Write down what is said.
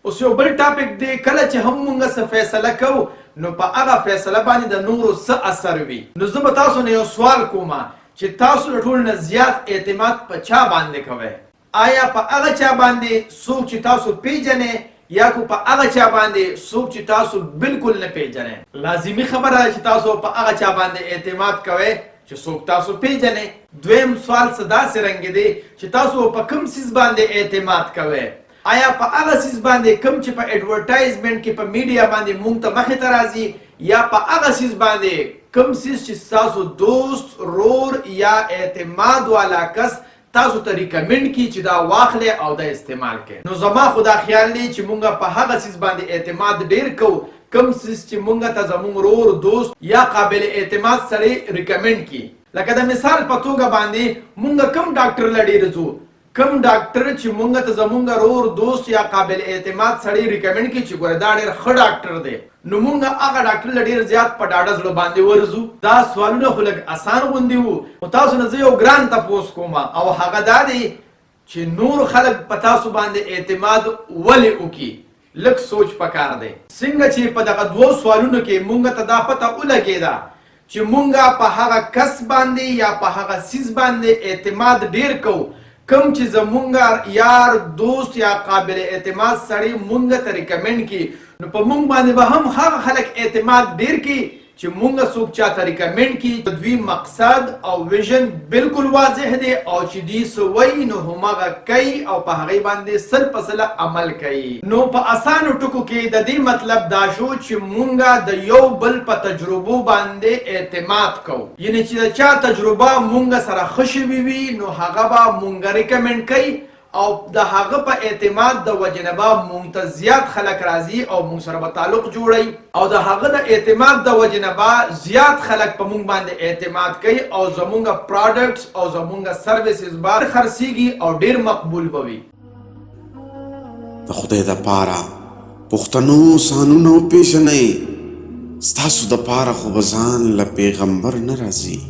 اوس یو بل ټاپک دی، کله چې هم مونږ څه فیصله کوو نو په هغه فیصله باندې د نورو څه اثر وي. نو زه به تاسو نه یو سوال کوم چې تاسو له ټولو نه زیات اعتماد په چا باندې کوئ؟ آیا په هغه چا باندې څوک چې تاسو پیژنئ یا کو په هغه چا باندې څوک چې تاسو بالکل نه پیژنئ؟ لازمي خبره ده چې تاسو په هغه چا باندې اعتماد کوئ چې څوک تاسو پیژنئ. دویم سوال څه داسې رنګ دی چې تاسو په کوم څیز باندې اعتماد کوئ؟ آیا په هغه څیز باندې کوم چې په ایډورټایزمنټ کې په میډیا باندې مونږ ته مخې ته راځي، یا په هغه څیز باندې کوم څیز چې ستاسو دوست، رور یا اعتماد والا کس تاسو ته ریکمنډ کړي چې دا واخلئ او دا استعمال کړئ؟ نو زما خو دا خیال دی چې مونږ په هغه څیز باندې اعتماد ډیر کوو کوم څیز چې مونږ ته زموږ رور، دوست یا قابل اعتماد سړی ریکمنډ کړي. لکه د مثال په توګه باندې مونږ کوم ډاکټر له ډیر ځو، کوم ډاکټر چې مونږ ته زمونږ رور، دوست یا قابل اعتماد سړی ریکمنډ کړي چې ګوره دا ډېر ښه ډاکټر دی، نو مونږ هغه ډاکټر له ډېر زیات په ډاډه زړه باندې ورځو. دا سوالونه خو لږ اسان غوندې وو، خو تاسو نه زه یو ګران تپوس کوم او هغه دا دی چې نور خلک په تاسو باندې اعتماد ولې وکړي؟ لږ سوچ پکار دی. څنګه چې په دغه دوو سوالونو کې مونږ ته دا پته ولګېده چې مونږ په هغه کس باندې یا په هغه څیز باندې اعتماد ډېر کوو کوم چې زمونږ یار، دوست یا قابل اعتماد سړی مونږ ته ریکمنډ کړي، نو په مونږ باندې به هم هغه خلک اعتماد ډیر کړي چې مونږ څوک چاته ریکمنډ کړي. د دوی مقصد او ویژن بالکل واضح دی او چې دوی څه وایي نو هماغه کوي او په هغې باندې سل په سله عمل کوي. نو په اسانو ټکو کې د دې مطلب دا شو چې مونږ د یو بل په تجربو باندې اعتماد کوو، یعنی چې د چا تجربه مونږ سره ښه شوې وي نو هغه به مونږ ریکمنډ کوي او د هغه په اعتماد د وجې نه به مونږ ته زیات خلک راځي او مونږ سره به تعلق جوړوي او د هغه د اعتماد د وجې نه به زیات خلک په مونږ باندې اعتماد کوي او زمونږ پراډکټس او زمونږ سروسز به خرڅېږي او ډېر مقبول به وي. د خدای دپاره پښتنو سانونه وپېژنئ، ستاسو دپاره خو به ځان له پیغمبر نه راځي.